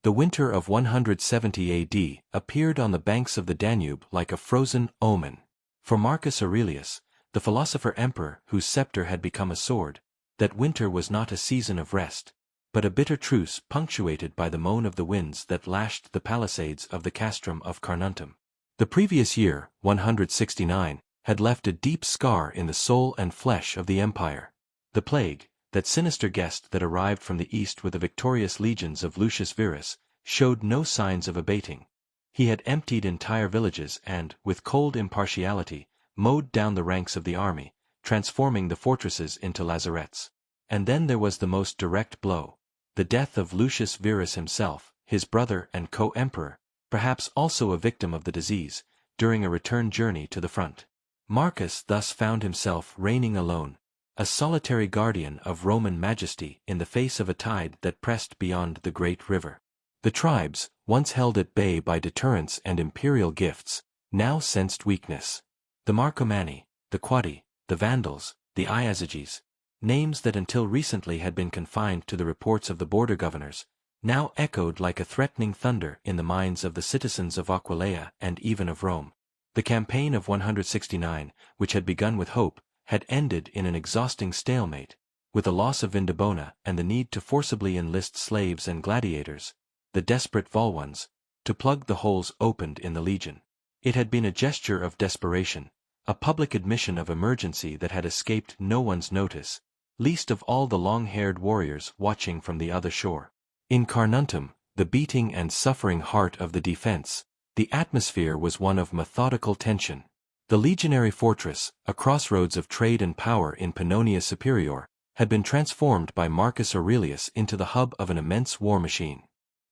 The winter of 170 AD appeared on the banks of the Danube like a frozen omen. For Marcus Aurelius, the philosopher-emperor whose scepter had become a sword, that winter was not a season of rest, but a bitter truce punctuated by the moan of the winds that lashed the palisades of the castrum of Carnuntum. The previous year, 169, had left a deep scar in the soul and flesh of the empire. The plague, that sinister guest that arrived from the east with the victorious legions of Lucius Verus, showed no signs of abating. He had emptied entire villages and, with cold impartiality, mowed down the ranks of the army, transforming the fortresses into lazarets. And then there was the most direct blow. The death of Lucius Verus himself, his brother and co-emperor, perhaps also a victim of the disease, during a return journey to the front. Marcus thus found himself reigning alone, a solitary guardian of Roman majesty in the face of a tide that pressed beyond the great river. The tribes, once held at bay by deterrence and imperial gifts, now sensed weakness. The Marcomanni, the Quadi, the Vandals, the Iazyges, names that until recently had been confined to the reports of the border governors, now echoed like a threatening thunder in the minds of the citizens of Aquileia and even of Rome. The campaign of 169, which had begun with hope, had ended in an exhausting stalemate, with the loss of Vindobona and the need to forcibly enlist slaves and gladiators, the desperate Volwans, to plug the holes opened in the legion. It had been a gesture of desperation, a public admission of emergency that had escaped no one's notice, least of all the long-haired warriors watching from the other shore. In Carnuntum, the beating and suffering heart of the defense, the atmosphere was one of methodical tension. The legionary fortress, a crossroads of trade and power in Pannonia Superior, had been transformed by Marcus Aurelius into the hub of an immense war machine.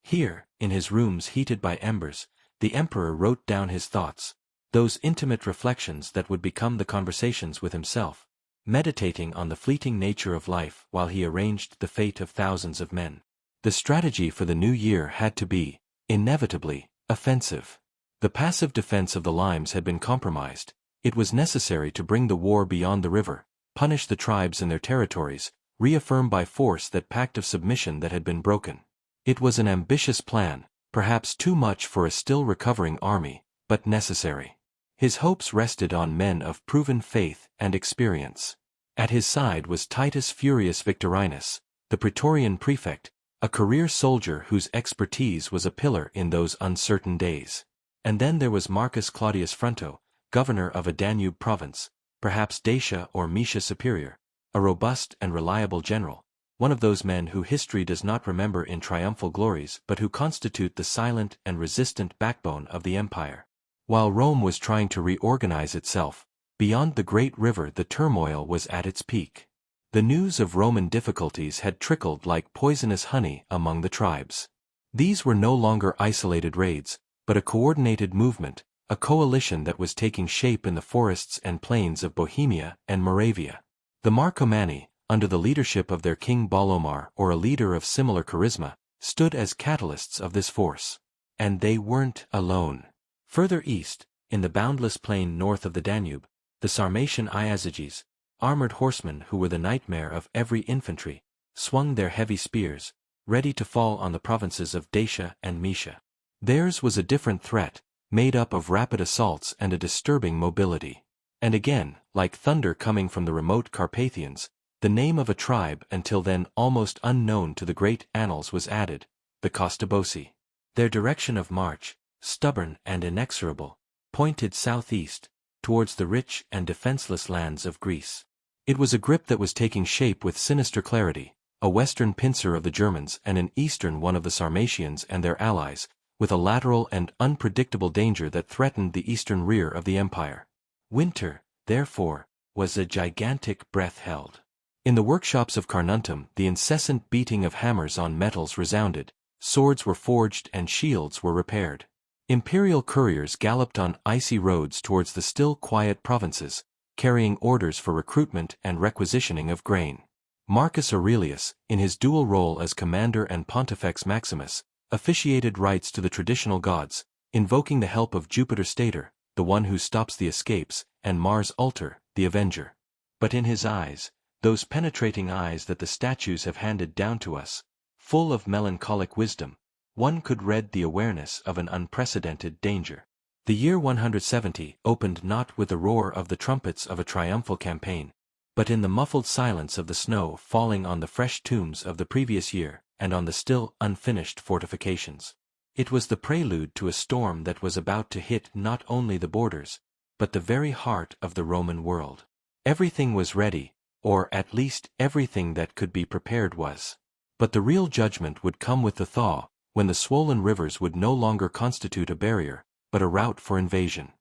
Here, in his rooms heated by embers, the emperor wrote down his thoughts, those intimate reflections that would become the conversations with himself, meditating on the fleeting nature of life while he arranged the fate of thousands of men. The strategy for the new year had to be, inevitably, offensive. The passive defense of the limes had been compromised. It was necessary to bring the war beyond the river, punish the tribes in their territories, reaffirm by force that pact of submission that had been broken. It was an ambitious plan, perhaps too much for a still recovering army, but necessary. His hopes rested on men of proven faith and experience. At his side was Titus Furius Victorinus, the Praetorian prefect, a career soldier whose expertise was a pillar in those uncertain days. And then there was Marcus Claudius Fronto, governor of a Danube province, perhaps Dacia or Moesia Superior, a robust and reliable general, one of those men who history does not remember in triumphal glories but who constitute the silent and resistant backbone of the empire. While Rome was trying to reorganize itself, beyond the great river the turmoil was at its peak. The news of Roman difficulties had trickled like poisonous honey among the tribes. These were no longer isolated raids, but a coordinated movement, a coalition that was taking shape in the forests and plains of Bohemia and Moravia. The Marcomanni, under the leadership of their king Balomar or a leader of similar charisma, stood as catalysts of this force. And they weren't alone. Further east, in the boundless plain north of the Danube, the Sarmatian Iazyges, armored horsemen who were the nightmare of every infantry, swung their heavy spears, ready to fall on the provinces of Dacia and Moesia. Theirs was a different threat, made up of rapid assaults and a disturbing mobility. And again, like thunder coming from the remote Carpathians, the name of a tribe until then almost unknown to the great annals was added, the Costobosi. Their direction of march, stubborn and inexorable, pointed southeast, towards the rich and defenseless lands of Greece. It was a grip that was taking shape with sinister clarity, a western pincer of the Germans and an eastern one of the Sarmatians and their allies, with a lateral and unpredictable danger that threatened the eastern rear of the empire. Winter, therefore, was a gigantic breath held. In the workshops of Carnuntum the incessant beating of hammers on metals resounded, swords were forged and shields were repaired. Imperial couriers galloped on icy roads towards the still quiet provinces, carrying orders for recruitment and requisitioning of grain. Marcus Aurelius, in his dual role as commander and Pontifex Maximus, officiated rites to the traditional gods, invoking the help of Jupiter Stator, the one who stops the escapes, and Mars Ultor, the avenger. But in his eyes, those penetrating eyes that the statues have handed down to us, full of melancholic wisdom, one could read the awareness of an unprecedented danger. The year 170 opened not with the roar of the trumpets of a triumphal campaign, but in the muffled silence of the snow falling on the fresh tombs of the previous year and on the still unfinished fortifications. It was the prelude to a storm that was about to hit not only the borders, but the very heart of the Roman world. Everything was ready, or at least everything that could be prepared was. But the real judgment would come with the thaw, when the swollen rivers would no longer constitute a barrier, but a route for invasion.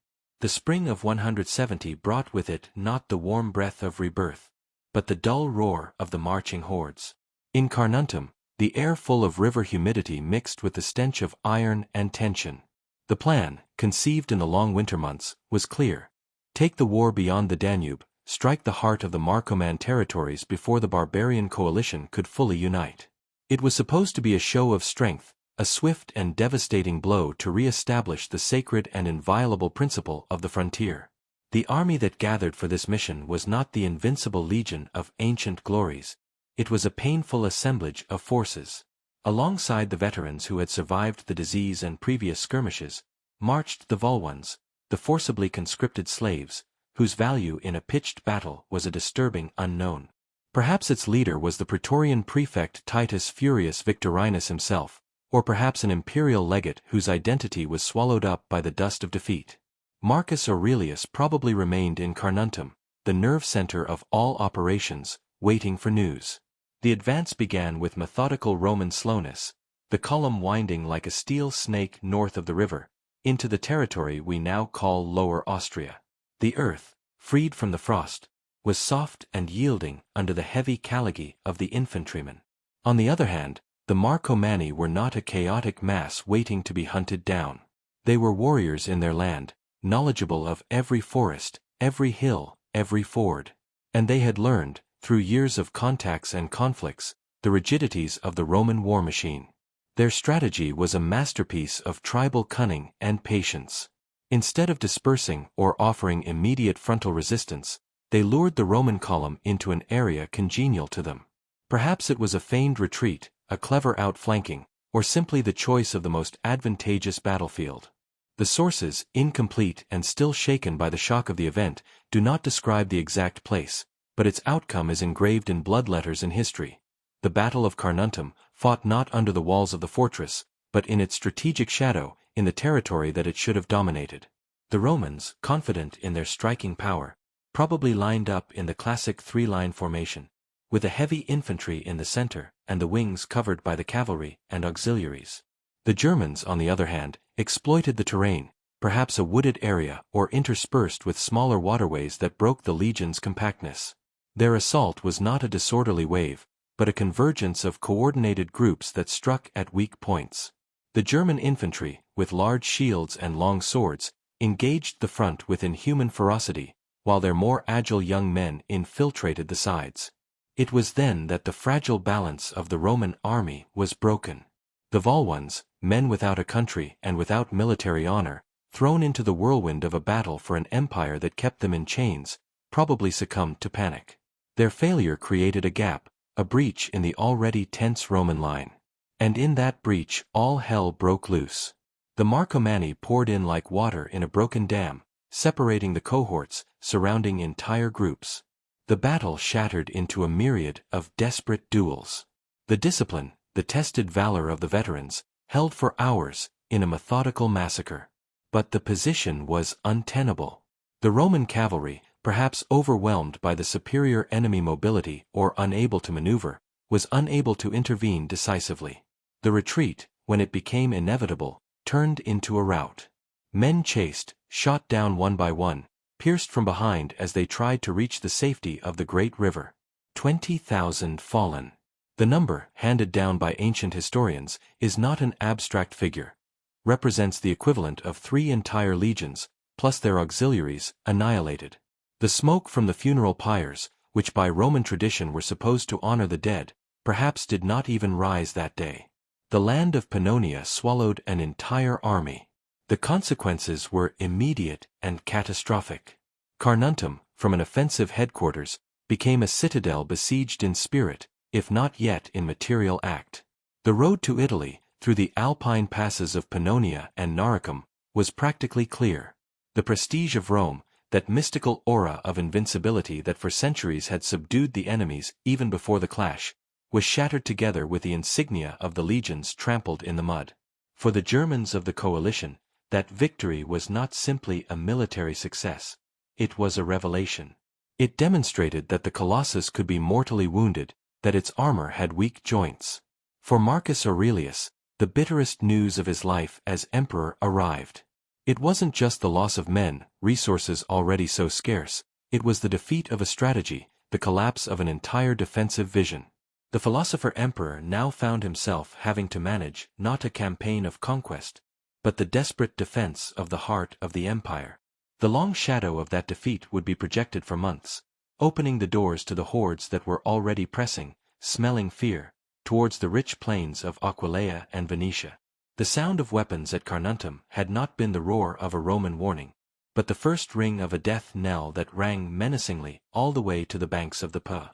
The spring of 170 brought with it not the warm breath of rebirth, but the dull roar of the marching hordes. In Carnuntum, the air full of river humidity mixed with the stench of iron and tension. The plan, conceived in the long winter months, was clear. Take the war beyond the Danube, strike the heart of the Marcoman territories before the barbarian coalition could fully unite. It was supposed to be a show of strength, a swift and devastating blow to re-establish the sacred and inviolable principle of the frontier. The army that gathered for this mission was not the invincible legion of ancient glories. It was a painful assemblage of forces. Alongside the veterans who had survived the disease and previous skirmishes, marched the Volwans, the forcibly conscripted slaves, whose value in a pitched battle was a disturbing unknown. Perhaps its leader was the Praetorian prefect Titus Furius Victorinus himself, or perhaps an imperial legate whose identity was swallowed up by the dust of defeat. Marcus Aurelius probably remained in Carnuntum, the nerve center of all operations, waiting for news. The advance began with methodical Roman slowness, the column winding like a steel snake north of the river, into the territory we now call Lower Austria. The earth, freed from the frost, was soft and yielding under the heavy caligy of the infantrymen. On the other hand, the Marcomanni were not a chaotic mass waiting to be hunted down. They were warriors in their land, knowledgeable of every forest, every hill, every ford. And they had learned, through years of contacts and conflicts, the rigidities of the Roman war machine. Their strategy was a masterpiece of tribal cunning and patience. Instead of dispersing or offering immediate frontal resistance, they lured the Roman column into an area congenial to them. Perhaps it was a feigned retreat, a clever outflanking, or simply the choice of the most advantageous battlefield. The sources, incomplete and still shaken by the shock of the event, do not describe the exact place, but its outcome is engraved in blood letters in history. The Battle of Carnuntum, fought not under the walls of the fortress, but in its strategic shadow, in the territory that it should have dominated. The Romans, confident in their striking power, probably lined up in the classic three-line formation, with a heavy infantry in the center and the wings covered by the cavalry and auxiliaries. The Germans, on the other hand, exploited the terrain, perhaps a wooded area or interspersed with smaller waterways that broke the legion's compactness. Their assault was not a disorderly wave, but a convergence of coordinated groups that struck at weak points. The German infantry, with large shields and long swords, engaged the front with inhuman ferocity, while their more agile young men infiltrated the sides. It was then that the fragile balance of the Roman army was broken. The Volwans, men without a country and without military honor, thrown into the whirlwind of a battle for an empire that kept them in chains, probably succumbed to panic. Their failure created a gap, a breach in the already tense Roman line. And in that breach all hell broke loose. The Marcomanni poured in like water in a broken dam, separating the cohorts, surrounding entire groups. The battle shattered into a myriad of desperate duels. The discipline, the tested valor of the veterans, held for hours, in a methodical massacre. But the position was untenable. The Roman cavalry, perhaps overwhelmed by the superior enemy mobility or unable to maneuver, was unable to intervene decisively. The retreat, when it became inevitable, turned into a rout. Men chased, shot down one by one, pierced from behind as they tried to reach the safety of the great river. 20,000 fallen. The number, handed down by ancient historians, is not an abstract figure. Represents the equivalent of 3 entire legions, plus their auxiliaries, annihilated. The smoke from the funeral pyres, which by Roman tradition were supposed to honor the dead, perhaps did not even rise that day. The land of Pannonia swallowed an entire army. The consequences were immediate and catastrophic. Carnuntum, from an offensive headquarters, became a citadel besieged in spirit, if not yet in material act. The road to Italy, through the Alpine passes of Pannonia and Noricum, was practically clear. The prestige of Rome, that mystical aura of invincibility that for centuries had subdued the enemies even before the clash, was shattered together with the insignia of the legions trampled in the mud. For the Germans of the coalition, that victory was not simply a military success. It was a revelation. It demonstrated that the Colossus could be mortally wounded, that its armor had weak joints. For Marcus Aurelius, the bitterest news of his life as emperor arrived. It wasn't just the loss of men, resources already so scarce, it was the defeat of a strategy, the collapse of an entire defensive vision. The philosopher-emperor now found himself having to manage not a campaign of conquest, but the desperate defense of the heart of the empire. The long shadow of that defeat would be projected for months, opening the doors to the hordes that were already pressing, smelling fear, towards the rich plains of Aquileia and Venetia. The sound of weapons at Carnuntum had not been the roar of a Roman warning, but the first ring of a death knell that rang menacingly all the way to the banks of the Po.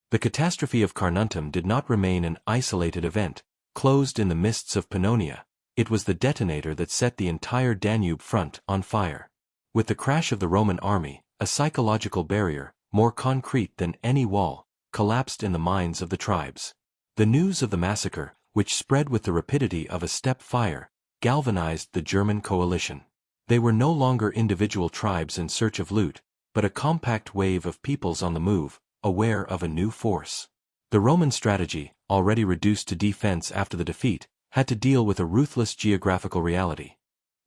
The catastrophe of Carnuntum did not remain an isolated event, closed in the mists of Pannonia. It was the detonator that set the entire Danube front on fire. With the crash of the Roman army, a psychological barrier, more concrete than any wall, collapsed in the minds of the tribes. The news of the massacre, which spread with the rapidity of a steppe fire, galvanized the German coalition. They were no longer individual tribes in search of loot, but a compact wave of peoples on the move, aware of a new force. The Roman strategy, already reduced to defense after the defeat, had to deal with a ruthless geographical reality.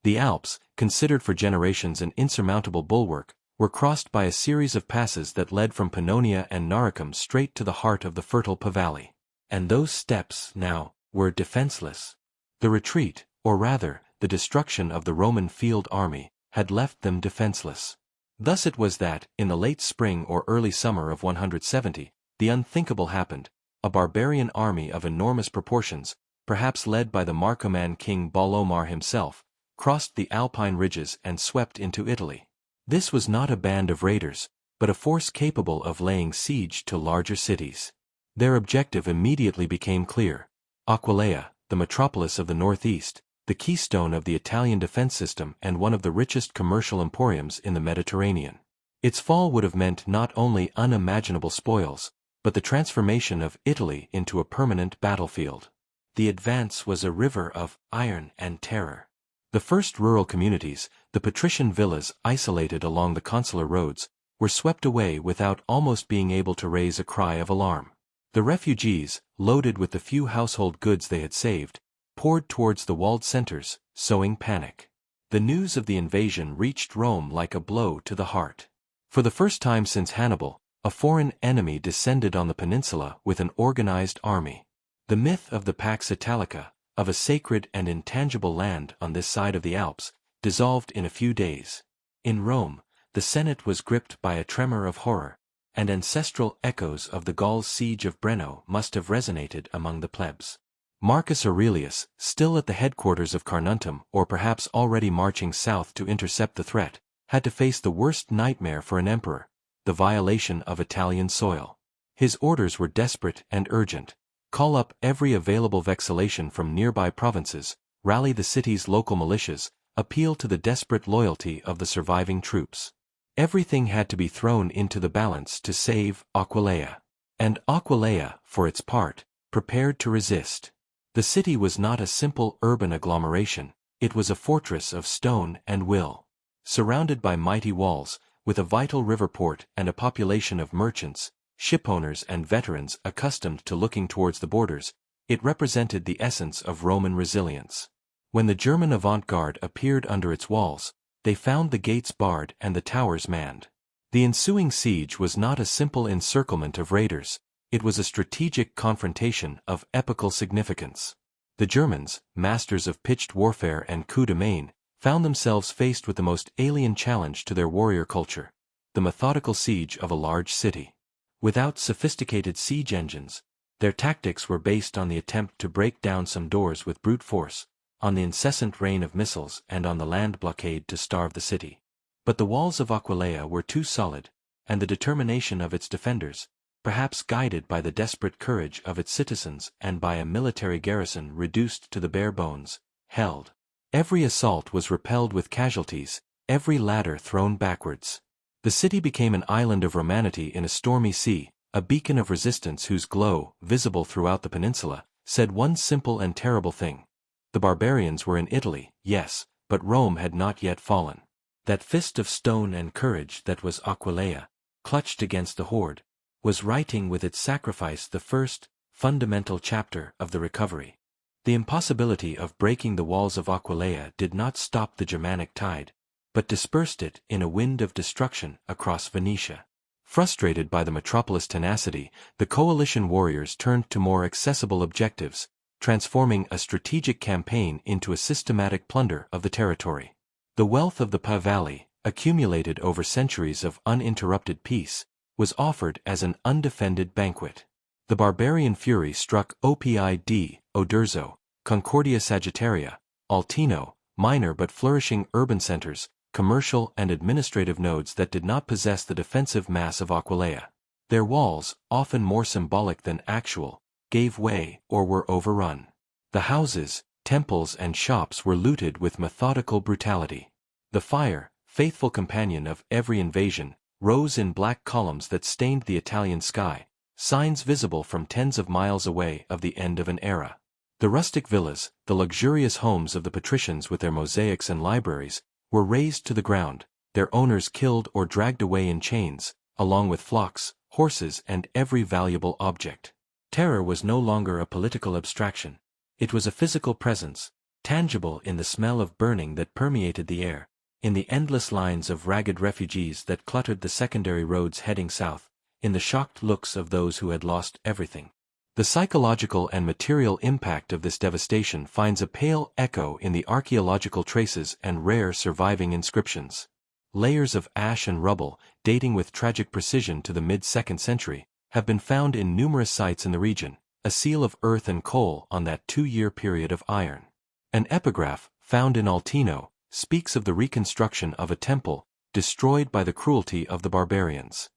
The Alps, considered for generations an insurmountable bulwark, were crossed by a series of passes that led from Pannonia and Noricum straight to the heart of the fertile Po Valley. And those steppes, now, were defenseless. The retreat, or rather, the destruction of the Roman field army, had left them defenseless. Thus it was that, in the late spring or early summer of 170, the unthinkable happened. A barbarian army of enormous proportions, perhaps led by the Marcoman king Bolomar himself, crossed the Alpine ridges and swept into Italy. This was not a band of raiders, but a force capable of laying siege to larger cities. Their objective immediately became clear. Aquileia, the metropolis of the northeast, the keystone of the Italian defense system and one of the richest commercial emporiums in the Mediterranean. Its fall would have meant not only unimaginable spoils, but the transformation of Italy into a permanent battlefield. The advance was a river of iron and terror. The first rural communities, the patrician villas isolated along the consular roads, were swept away without almost being able to raise a cry of alarm. The refugees, loaded with the few household goods they had saved, poured towards the walled centers, sowing panic. The news of the invasion reached Rome like a blow to the heart. For the first time since Hannibal, a foreign enemy descended on the peninsula with an organized army. The myth of the Pax Italica, of a sacred and intangible land on this side of the Alps, dissolved in a few days. In Rome, the Senate was gripped by a tremor of horror, and ancestral echoes of the Gauls' siege of Breno must have resonated among the plebs. Marcus Aurelius, still at the headquarters of Carnuntum or perhaps already marching south to intercept the threat, had to face the worst nightmare for an emperor, the violation of Italian soil. His orders were desperate and urgent. Call up every available vexillation from nearby provinces, rally the city's local militias, appeal to the desperate loyalty of the surviving troops. Everything had to be thrown into the balance to save Aquileia. And Aquileia, for its part, prepared to resist. The city was not a simple urban agglomeration, it was a fortress of stone and will. Surrounded by mighty walls, with a vital river port and a population of merchants, shipowners and veterans accustomed to looking towards the borders, it represented the essence of Roman resilience. When the German avant-garde appeared under its walls, they found the gates barred and the towers manned. The ensuing siege was not a simple encirclement of raiders, it was a strategic confrontation of epical significance. The Germans, masters of pitched warfare and coup de main, found themselves faced with the most alien challenge to their warrior culture, the methodical siege of a large city. Without sophisticated siege engines, their tactics were based on the attempt to break down some doors with brute force, on the incessant rain of missiles and on the land blockade to starve the city. But the walls of Aquileia were too solid, and the determination of its defenders, perhaps guided by the desperate courage of its citizens and by a military garrison reduced to the bare bones, held. Every assault was repelled with casualties, every ladder thrown backwards. The city became an island of Romanity in a stormy sea, a beacon of resistance whose glow, visible throughout the peninsula, said one simple and terrible thing. The barbarians were in Italy, yes, but Rome had not yet fallen. That fist of stone and courage that was Aquileia, clutched against the horde, was writing with its sacrifice the first, fundamental chapter of the recovery. The impossibility of breaking the walls of Aquileia did not stop the Germanic tide, but dispersed it in a wind of destruction across Venetia. Frustrated by the metropolis' tenacity, the coalition warriors turned to more accessible objectives, transforming a strategic campaign into a systematic plunder of the territory. The wealth of the Po Valley, accumulated over centuries of uninterrupted peace, was offered as an undefended banquet. The barbarian fury struck Opid, Oderzo, Concordia Sagittaria, Altino, minor but flourishing urban centers, commercial and administrative nodes that did not possess the defensive mass of Aquileia. Their walls, often more symbolic than actual, gave way or were overrun. The houses, temples and shops were looted with methodical brutality. The fire, faithful companion of every invasion, rose in black columns that stained the Italian sky, signs visible from tens of miles away of the end of an era. The rustic villas, the luxurious homes of the patricians with their mosaics and libraries, were razed to the ground, their owners killed or dragged away in chains, along with flocks, horses and every valuable object. Terror was no longer a political abstraction. It was a physical presence, tangible in the smell of burning that permeated the air, in the endless lines of ragged refugees that cluttered the secondary roads heading south, in the shocked looks of those who had lost everything. The psychological and material impact of this devastation finds a pale echo in the archaeological traces and rare surviving inscriptions. Layers of ash and rubble, dating with tragic precision to the mid-2nd century, have been found in numerous sites in the region, a seal of earth and coal on that 2-year period of iron. An epigraph, found in Altino, speaks of the reconstruction of a temple, destroyed by the cruelty of the barbarians.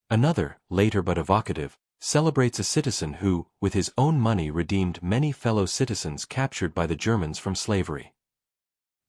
Another, later but evocative, celebrates a citizen who, with his own money redeemed many fellow citizens captured by the Germans from slavery.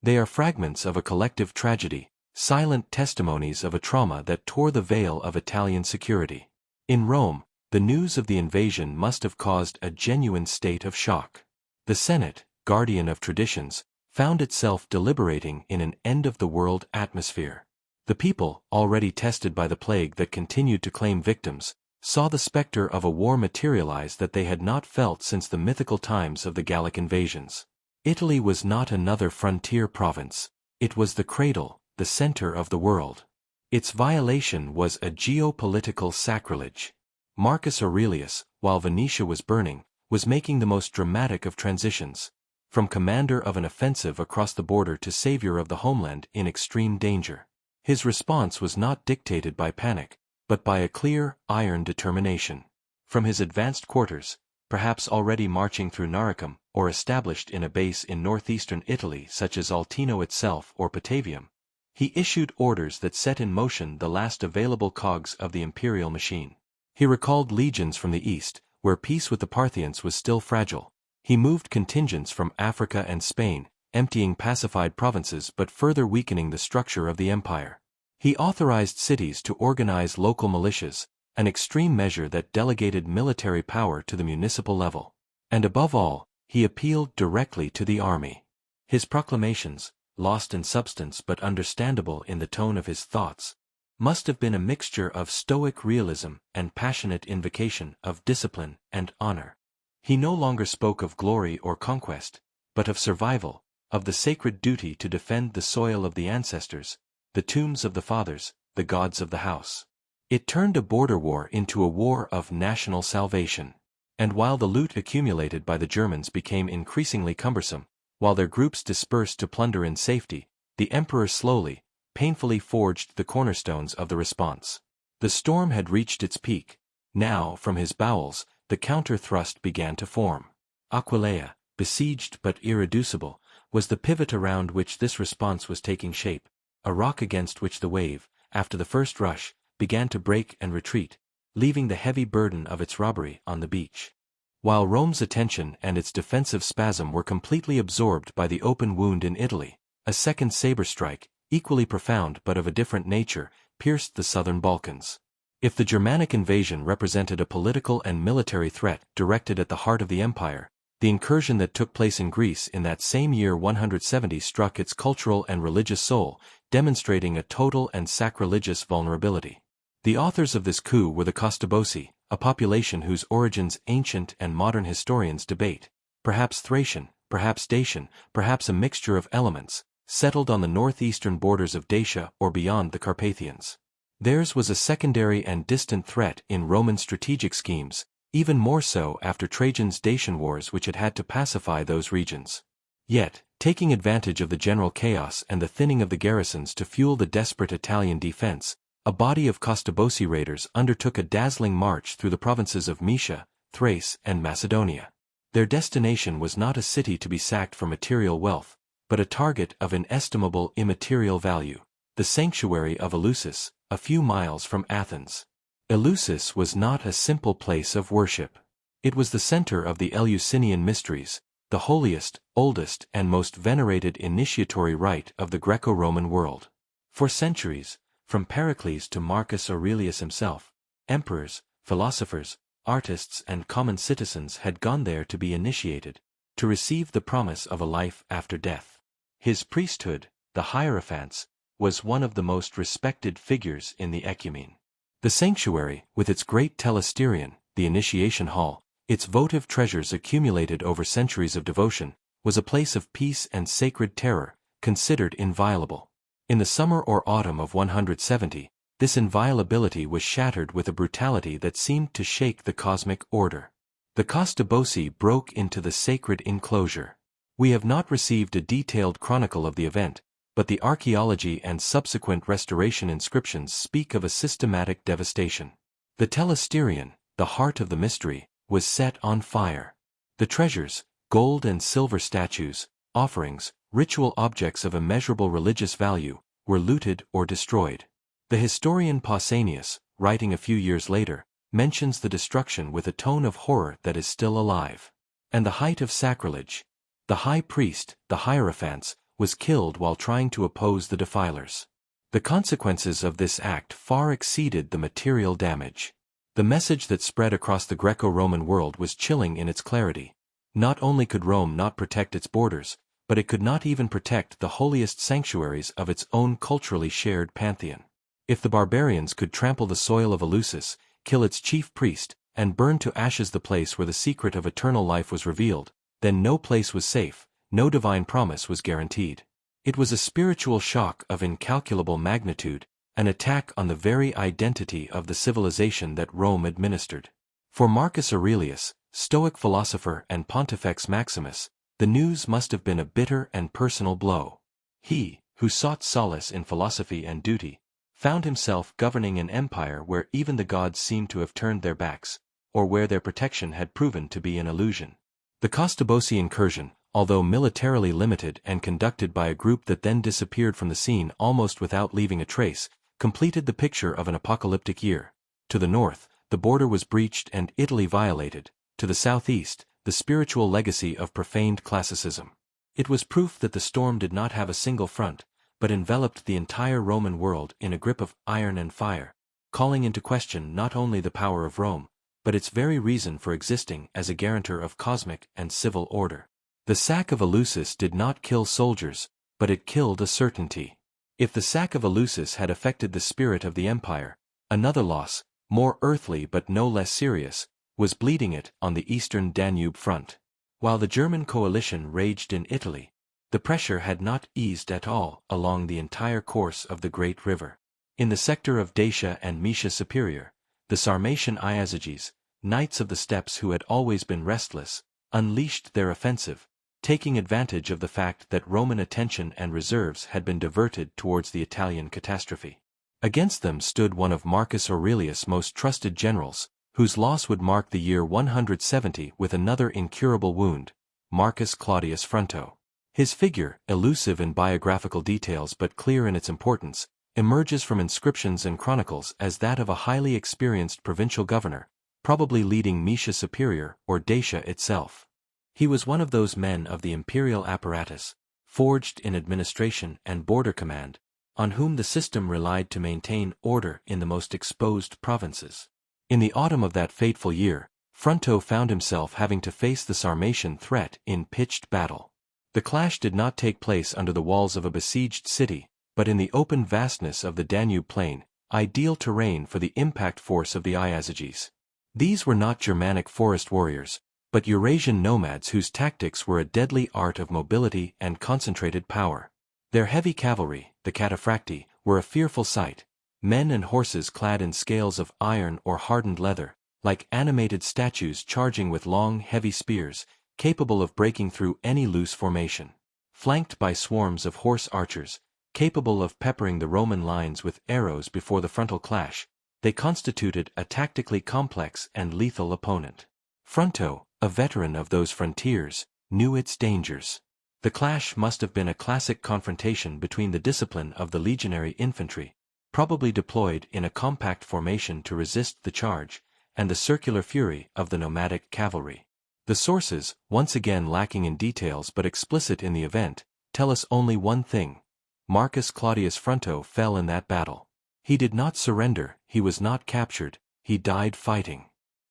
They are fragments of a collective tragedy, silent testimonies of a trauma that tore the veil of Italian security. In Rome, the news of the invasion must have caused a genuine state of shock. The Senate, guardian of traditions, found itself deliberating in an end-of-the-world atmosphere. The people, already tested by the plague that continued to claim victims, saw the specter of a war materialize that they had not felt since the mythical times of the Gallic invasions. Italy was not another frontier province. It was the cradle, the center of the world. Its violation was a geopolitical sacrilege. Marcus Aurelius, while Venetia was burning, was making the most dramatic of transitions, from commander of an offensive across the border to savior of the homeland in extreme danger. His response was not dictated by panic, but by a clear, iron determination. From his advanced quarters, perhaps already marching through Noricum, or established in a base in northeastern Italy such as Altino itself or Patavium, he issued orders that set in motion the last available cogs of the imperial machine. He recalled legions from the east, where peace with the Parthians was still fragile. He moved contingents from Africa and Spain, emptying pacified provinces but further weakening the structure of the empire. He authorized cities to organize local militias, an extreme measure that delegated military power to the municipal level. And above all, he appealed directly to the army. His proclamations, lost in substance but understandable in the tone of his thoughts, must have been a mixture of stoic realism and passionate invocation of discipline and honor. He no longer spoke of glory or conquest, but of survival, of the sacred duty to defend the soil of the ancestors, the tombs of the fathers, the gods of the house. It turned a border war into a war of national salvation. And while the loot accumulated by the Germans became increasingly cumbersome, while their groups dispersed to plunder in safety, the emperor slowly, painfully forged the cornerstones of the response. The storm had reached its peak. Now, from his bowels, the counter-thrust began to form. Aquileia, besieged but irreducible, was the pivot around which this response was taking shape, a rock against which the wave, after the first rush, began to break and retreat, leaving the heavy burden of its robbery on the beach. While Rome's attention and its defensive spasm were completely absorbed by the open wound in Italy, a second saber strike, equally profound but of a different nature, pierced the southern Balkans. If the Germanic invasion represented a political and military threat directed at the heart of the empire, the incursion that took place in Greece in that same year 170 struck its cultural and religious soul, demonstrating a total and sacrilegious vulnerability. The authors of this coup were the Costoboci, a population whose origins ancient and modern historians debate, perhaps Thracian, perhaps Dacian, perhaps a mixture of elements, settled on the northeastern borders of Dacia or beyond the Carpathians. Theirs was a secondary and distant threat in Roman strategic schemes, even more so after Trajan's Dacian wars, which had to pacify those regions. Yet, taking advantage of the general chaos and the thinning of the garrisons to fuel the desperate Italian defense, a body of Costoboci raiders undertook a dazzling march through the provinces of Moesia, Thrace, and Macedonia. Their destination was not a city to be sacked for material wealth, but a target of inestimable immaterial value, the sanctuary of Eleusis, a few miles from Athens. Eleusis was not a simple place of worship. It was the center of the Eleusinian mysteries, the holiest, oldest, and most venerated initiatory rite of the Greco-Roman world. For centuries, from Pericles to Marcus Aurelius himself, emperors, philosophers, artists, and common citizens had gone there to be initiated, to receive the promise of a life after death. His priesthood, the Hierophants, was one of the most respected figures in the ecumene. The sanctuary, with its great telesterion, the initiation hall, its votive treasures accumulated over centuries of devotion, was a place of peace and sacred terror, considered inviolable. In the summer or autumn of 170, this inviolability was shattered with a brutality that seemed to shake the cosmic order. The Costoboci broke into the sacred enclosure. We have not received a detailed chronicle of the event, but the archaeology and subsequent restoration inscriptions speak of a systematic devastation. The telesterion, the heart of the mystery, was set on fire. The treasures, gold and silver statues, offerings, ritual objects of immeasurable religious value, were looted or destroyed. The historian Pausanias, writing a few years later, mentions the destruction with a tone of horror that is still alive. And the height of sacrilege. The high priest, the Hierophants, was killed while trying to oppose the defilers. The consequences of this act far exceeded the material damage. The message that spread across the Greco-Roman world was chilling in its clarity. Not only could Rome not protect its borders, but it could not even protect the holiest sanctuaries of its own culturally shared pantheon. If the barbarians could trample the soil of Eleusis, kill its chief priest, and burn to ashes the place where the secret of eternal life was revealed, then no place was safe, no divine promise was guaranteed. It was a spiritual shock of incalculable magnitude, an attack on the very identity of the civilization that Rome administered. For Marcus Aurelius, Stoic philosopher and Pontifex Maximus, the news must have been a bitter and personal blow. He, who sought solace in philosophy and duty, found himself governing an empire where even the gods seemed to have turned their backs, or where their protection had proven to be an illusion. The Costoboci incursion, although militarily limited and conducted by a group that then disappeared from the scene almost without leaving a trace, completed the picture of an apocalyptic year. To the north, the border was breached and Italy violated. To the southeast, the spiritual legacy of profaned classicism. It was proof that the storm did not have a single front, but enveloped the entire Roman world in a grip of iron and fire, calling into question not only the power of Rome, but its very reason for existing as a guarantor of cosmic and civil order. The sack of Eleusis did not kill soldiers, but it killed a certainty. If the sack of Eleusis had affected the spirit of the empire, another loss, more earthly but no less serious, was bleeding it on the eastern Danube front. While the German coalition raged in Italy, the pressure had not eased at all along the entire course of the great river. In the sector of Dacia and Moesia Superior, the Sarmatian Iazyges, knights of the steppes who had always been restless, unleashed their offensive, taking advantage of the fact that Roman attention and reserves had been diverted towards the Italian catastrophe. Against them stood one of Marcus Aurelius' most trusted generals, whose loss would mark the year 170 with another incurable wound, Marcus Claudius Fronto. His figure, elusive in biographical details but clear in its importance, emerges from inscriptions and chronicles as that of a highly experienced provincial governor, probably leading Moesia Superior or Dacia itself. He was one of those men of the imperial apparatus, forged in administration and border command, on whom the system relied to maintain order in the most exposed provinces. In the autumn of that fateful year, Fronto found himself having to face the Sarmatian threat in pitched battle. The clash did not take place under the walls of a besieged city, but in the open vastness of the Danube plain, ideal terrain for the impact force of the Iazyges. These were not Germanic forest warriors, but Eurasian nomads whose tactics were a deadly art of mobility and concentrated power. Their heavy cavalry, the Catastrophe, were a fearful sight, men and horses clad in scales of iron or hardened leather, like animated statues charging with long, heavy spears, capable of breaking through any loose formation. Flanked by swarms of horse archers, capable of peppering the Roman lines with arrows before the frontal clash, they constituted a tactically complex and lethal opponent. Fronto, a veteran of those frontiers, knew its dangers. The clash must have been a classic confrontation between the discipline of the legionary infantry, probably deployed in a compact formation to resist the charge, and the circular fury of the nomadic cavalry. The sources, once again lacking in details but explicit in the event, tell us only one thing. Marcus Claudius Fronto fell in that battle. He did not surrender, he was not captured, he died fighting.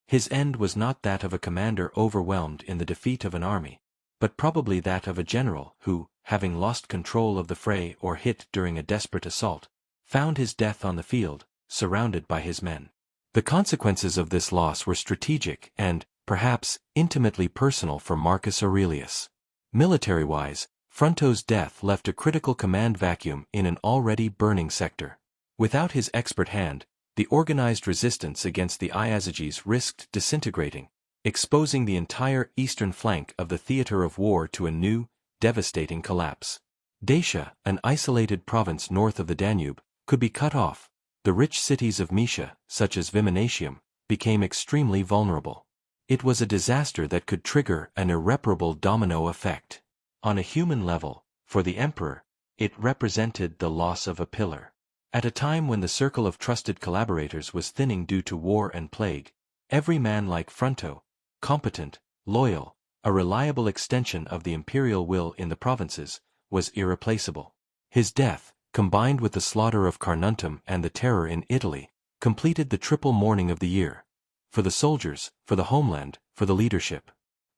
His end was not that of a commander overwhelmed in the defeat of an army, but probably that of a general who, having lost control of the fray or hit during a desperate assault, found his death on the field, surrounded by his men. The consequences of this loss were strategic and, perhaps, intimately personal for Marcus Aurelius. Military-wise, Fronto's death left a critical command vacuum in an already burning sector. Without his expert hand, the organized resistance against the Iazyges risked disintegrating, exposing the entire eastern flank of the theater of war to a new, devastating collapse. Dacia, an isolated province north of the Danube, could be cut off. The rich cities of Moesia, such as Viminatium, became extremely vulnerable. It was a disaster that could trigger an irreparable domino effect. On a human level, for the emperor, it represented the loss of a pillar. At a time when the circle of trusted collaborators was thinning due to war and plague, every man like Fronto, competent, loyal, a reliable extension of the imperial will in the provinces, was irreplaceable. His death, combined with the slaughter of Carnuntum and the terror in Italy, completed the triple mourning of the year. For the soldiers, for the homeland, for the leadership.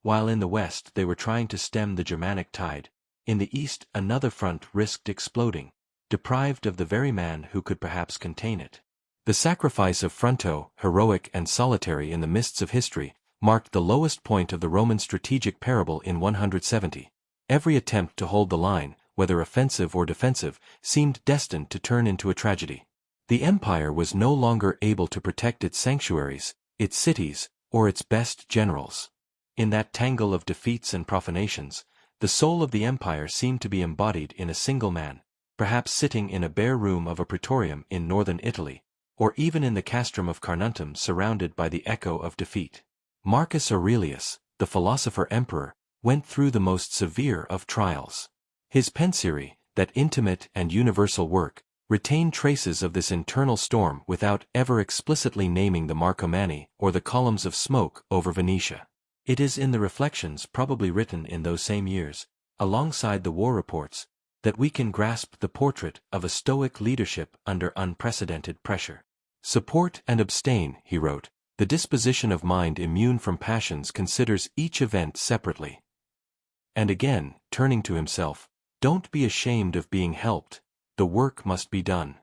While in the west they were trying to stem the Germanic tide, in the east another front risked exploding, deprived of the very man who could perhaps contain it. The sacrifice of Fronto, heroic and solitary in the mists of history, marked the lowest point of the Roman strategic parable in 170. Every attempt to hold the line, whether offensive or defensive, seemed destined to turn into a tragedy. The empire was no longer able to protect its sanctuaries, its cities, or its best generals. In that tangle of defeats and profanations, the soul of the empire seemed to be embodied in a single man, perhaps sitting in a bare room of a praetorium in northern Italy, or even in the castrum of Carnuntum surrounded by the echo of defeat. Marcus Aurelius, the philosopher-emperor, went through the most severe of trials. His Pensieri, that intimate and universal work, retained traces of this internal storm without ever explicitly naming the Marcomanni or the columns of smoke over Venetia. It is in the reflections probably written in those same years, alongside the war reports, that we can grasp the portrait of a stoic leadership under unprecedented pressure. Support and abstain, he wrote. The disposition of mind immune from passions considers each event separately. And again, turning to himself, don't be ashamed of being helped, the work must be done.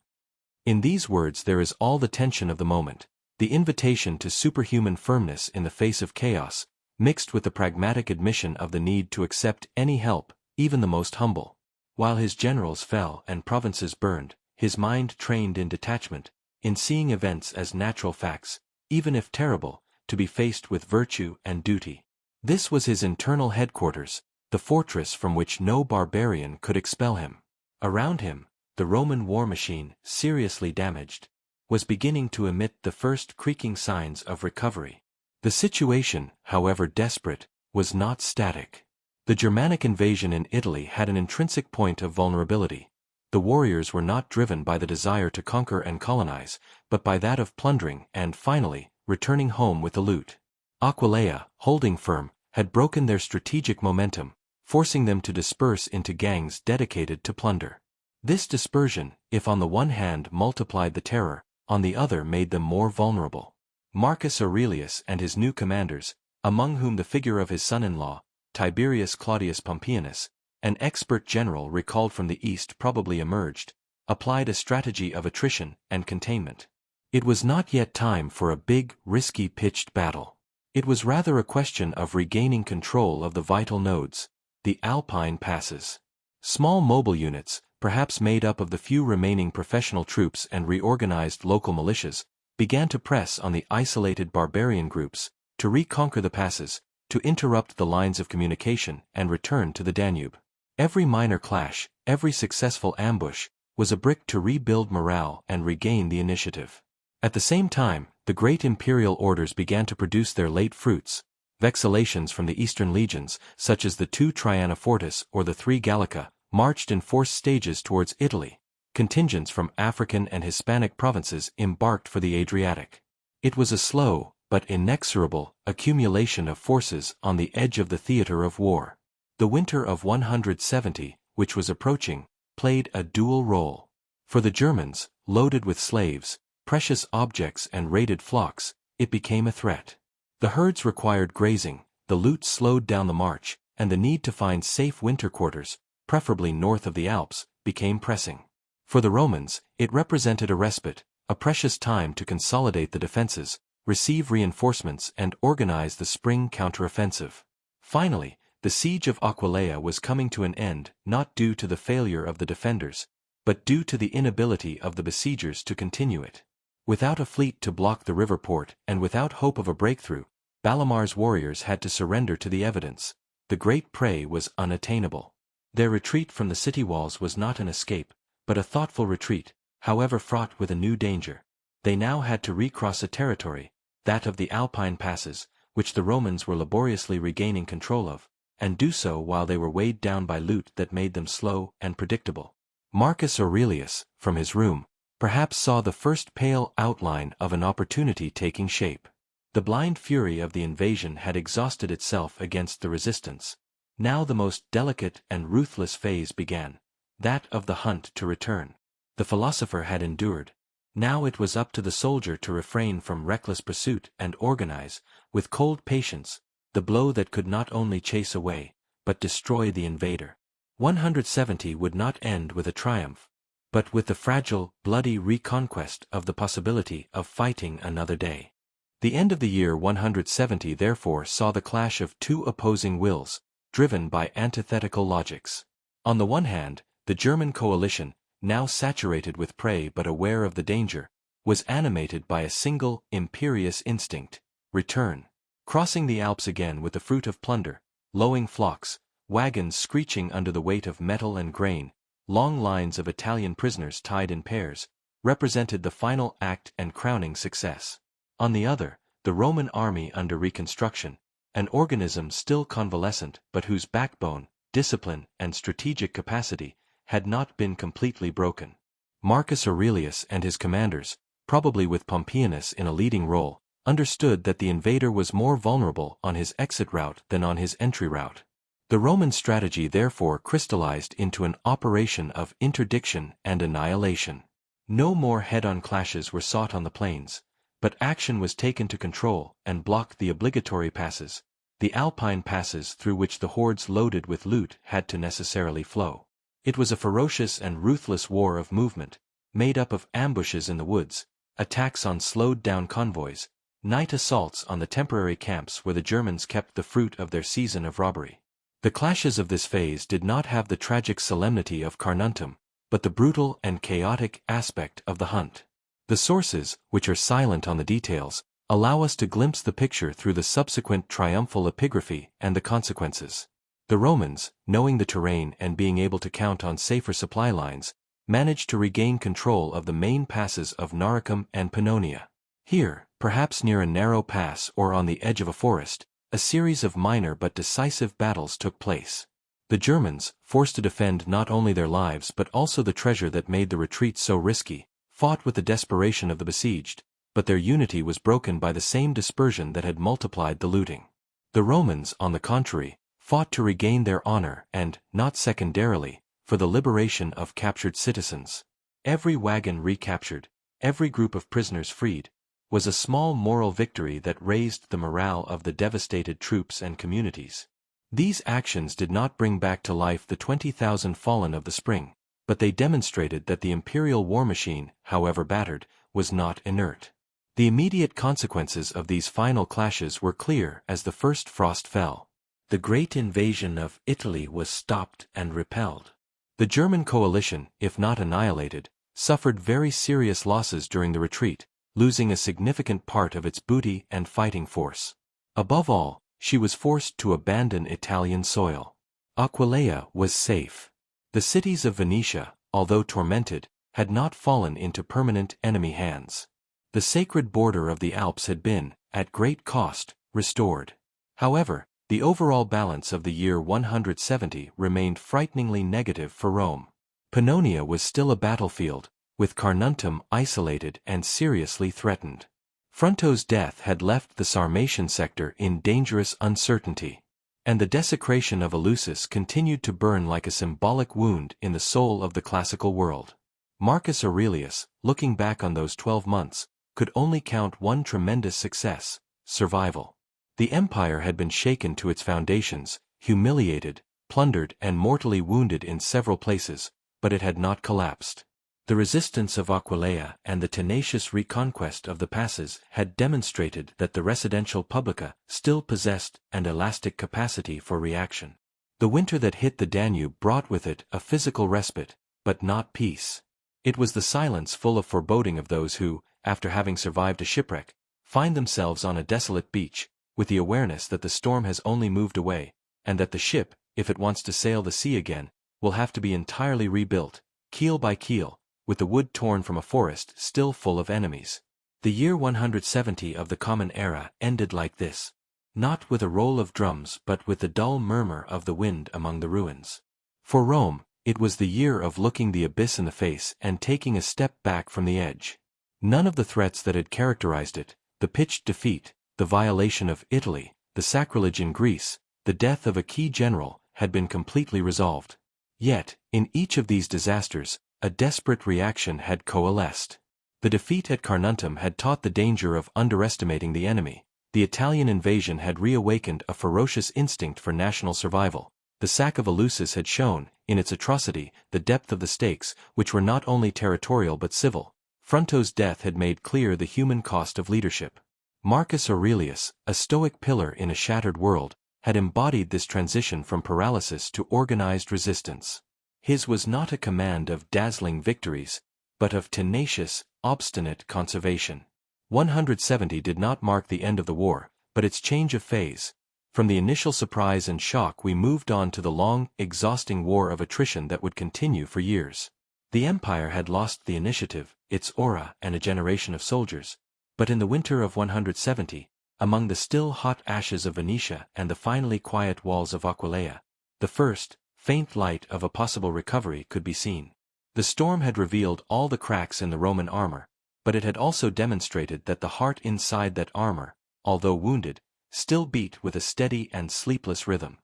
In these words there is all the tension of the moment, the invitation to superhuman firmness in the face of chaos, mixed with the pragmatic admission of the need to accept any help, even the most humble. While his generals fell and provinces burned, his mind trained in detachment, in seeing events as natural facts, even if terrible, to be faced with virtue and duty. This was his internal headquarters, the fortress from which no barbarian could expel him. Around him, the Roman war machine, seriously damaged, was beginning to emit the first creaking signs of recovery. The situation, however desperate, was not static. The Germanic invasion in Italy had an intrinsic point of vulnerability. the warriors were not driven by the desire to conquer and colonize, but by that of plundering and, finally, returning home with the loot. Aquileia, holding firm, had broken their strategic momentum, forcing them to disperse into gangs dedicated to plunder. This dispersion, if on the one hand multiplied the terror, on the other made them more vulnerable. Marcus Aurelius and his new commanders, among whom the figure of his son-in-law, Tiberius Claudius Pompeianus, an expert general recalled from the East probably emerged, applied a strategy of attrition and containment. It was not yet time for a big, risky pitched battle. It was rather a question of regaining control of the vital nodes, the Alpine passes. Small mobile units, perhaps made up of the few remaining professional troops and reorganized local militias, began to press on the isolated barbarian groups, to reconquer the passes, to interrupt the lines of communication and return to the Danube. Every minor clash, every successful ambush, was a brick to rebuild morale and regain the initiative. At the same time, the great imperial orders began to produce their late fruits. Vexallations from the eastern legions, such as the 2 Trianafortis or the 3 Gallica, marched in forced stages towards Italy. Contingents from African and Hispanic provinces embarked for the Adriatic. It was a slow, but inexorable, accumulation of forces on the edge of the theater of war. The winter of 170, which was approaching, played a dual role. For the Germans, loaded with slaves, precious objects and raided flocks, it became a threat. The herds required grazing, the loot slowed down the march, and the need to find safe winter quarters, preferably north of the Alps, became pressing. For the Romans, it represented a respite, a precious time to consolidate the defenses, receive reinforcements and organize the spring counteroffensive. Finally, the siege of Aquileia was coming to an end, not due to the failure of the defenders, but due to the inability of the besiegers to continue it. Without a fleet to block the river port and without hope of a breakthrough, Balimar's warriors had to surrender to the evidence. The great prey was unattainable. Their retreat from the city walls was not an escape, but a thoughtful retreat, however fraught with a new danger. They now had to recross a territory, that of the Alpine passes, which the Romans were laboriously regaining control of, and do so while they were weighed down by loot that made them slow and predictable. Marcus Aurelius, from his room, perhaps saw the first pale outline of an opportunity taking shape. The blind fury of the invasion had exhausted itself against the resistance. Now the most delicate and ruthless phase began, that of the hunt to return. The philosopher had endured. Now it was up to the soldier to refrain from reckless pursuit and organize, with cold patience, the blow that could not only chase away, but destroy the invader. 170 would not end with a triumph, but with the fragile, bloody reconquest of the possibility of fighting another day. The end of the year 170 therefore saw the clash of two opposing wills, driven by antithetical logics. On the one hand, the German coalition, now saturated with prey but aware of the danger, was animated by a single, imperious instinct: return. Crossing the Alps again with the fruit of plunder, lowing flocks, wagons screeching under the weight of metal and grain, long lines of Italian prisoners tied in pairs, represented the final act and crowning success. On the other, the Roman army under reconstruction, an organism still convalescent but whose backbone, discipline, and strategic capacity had not been completely broken. Marcus Aurelius and his commanders, probably with Pompeianus in a leading role, understood that the invader was more vulnerable on his exit route than on his entry route. The Roman strategy therefore crystallized into an operation of interdiction and annihilation. No more head-on clashes were sought on the plains, but action was taken to control and block the obligatory passes, the Alpine passes through which the hordes loaded with loot had to necessarily flow. It was a ferocious and ruthless war of movement, made up of ambushes in the woods, attacks on slowed-down convoys, night assaults on the temporary camps where the Germans kept the fruit of their season of robbery. The clashes of this phase did not have the tragic solemnity of Carnuntum, but the brutal and chaotic aspect of the hunt. The sources, which are silent on the details, allow us to glimpse the picture through the subsequent triumphal epigraphy and the consequences. The Romans, knowing the terrain and being able to count on safer supply lines, managed to regain control of the main passes of Noricum and Pannonia. Here, perhaps near a narrow pass or on the edge of a forest, a series of minor but decisive battles took place. The Germans, forced to defend not only their lives but also the treasure that made the retreat so risky, fought with the desperation of the besieged, but their unity was broken by the same dispersion that had multiplied the looting. The Romans, on the contrary, fought to regain their honor and, not secondarily, for the liberation of captured citizens. Every wagon recaptured, every group of prisoners freed, was a small moral victory that raised the morale of the devastated troops and communities. These actions did not bring back to life the 20,000 fallen of the spring, but they demonstrated that the imperial war machine, however battered, was not inert. The immediate consequences of these final clashes were clear as the first frost fell. The great invasion of Italy was stopped and repelled. The German coalition, if not annihilated, suffered very serious losses during the retreat, losing a significant part of its booty and fighting force. Above all, she was forced to abandon Italian soil. Aquileia was safe. The cities of Venetia, although tormented, had not fallen into permanent enemy hands. The sacred border of the Alps had been, at great cost, restored. However, the overall balance of the year 170 remained frighteningly negative for Rome. Pannonia was still a battlefield, with Carnuntum isolated and seriously threatened. Fronto's death had left the Sarmatian sector in dangerous uncertainty, and the desecration of Eleusis continued to burn like a symbolic wound in the soul of the classical world. Marcus Aurelius, looking back on those 12 months, could only count one tremendous success: survival. The empire had been shaken to its foundations, humiliated, plundered and mortally wounded in several places, but it had not collapsed. The resistance of Aquileia and the tenacious reconquest of the passes had demonstrated that the residential publica still possessed an elastic capacity for reaction. The winter that hit the Danube brought with it a physical respite, but not peace. It was the silence full of foreboding of those who, after having survived a shipwreck, find themselves on a desolate beach, with the awareness that the storm has only moved away, and that the ship, if it wants to sail the sea again, will have to be entirely rebuilt, keel by keel, with the wood torn from a forest still full of enemies. The year 170 of the Common Era ended like this, not with a roll of drums but with the dull murmur of the wind among the ruins. For Rome, it was the year of looking the abyss in the face and taking a step back from the edge. None of the threats that had characterized it, the pitched defeat, the violation of Italy, the sacrilege in Greece, the death of a key general, had been completely resolved. Yet, in each of these disasters, a desperate reaction had coalesced. The defeat at Carnuntum had taught the danger of underestimating the enemy. The Italian invasion had reawakened a ferocious instinct for national survival. The sack of Eleusis had shown, in its atrocity, the depth of the stakes, which were not only territorial but civil. Fronto's death had made clear the human cost of leadership. Marcus Aurelius, a stoic pillar in a shattered world, had embodied this transition from paralysis to organized resistance. His was not a command of dazzling victories, but of tenacious, obstinate conservation. 170 did not mark the end of the war, but its change of phase. From the initial surprise and shock we moved on to the long, exhausting war of attrition that would continue for years. The empire had lost the initiative, its aura and a generation of soldiers, but in the winter of 170, among the still hot ashes of Venetia and the finally quiet walls of Aquileia, the first, faint light of a possible recovery could be seen. The storm had revealed all the cracks in the Roman armor, but it had also demonstrated that the heart inside that armor, although wounded, still beat with a steady and sleepless rhythm.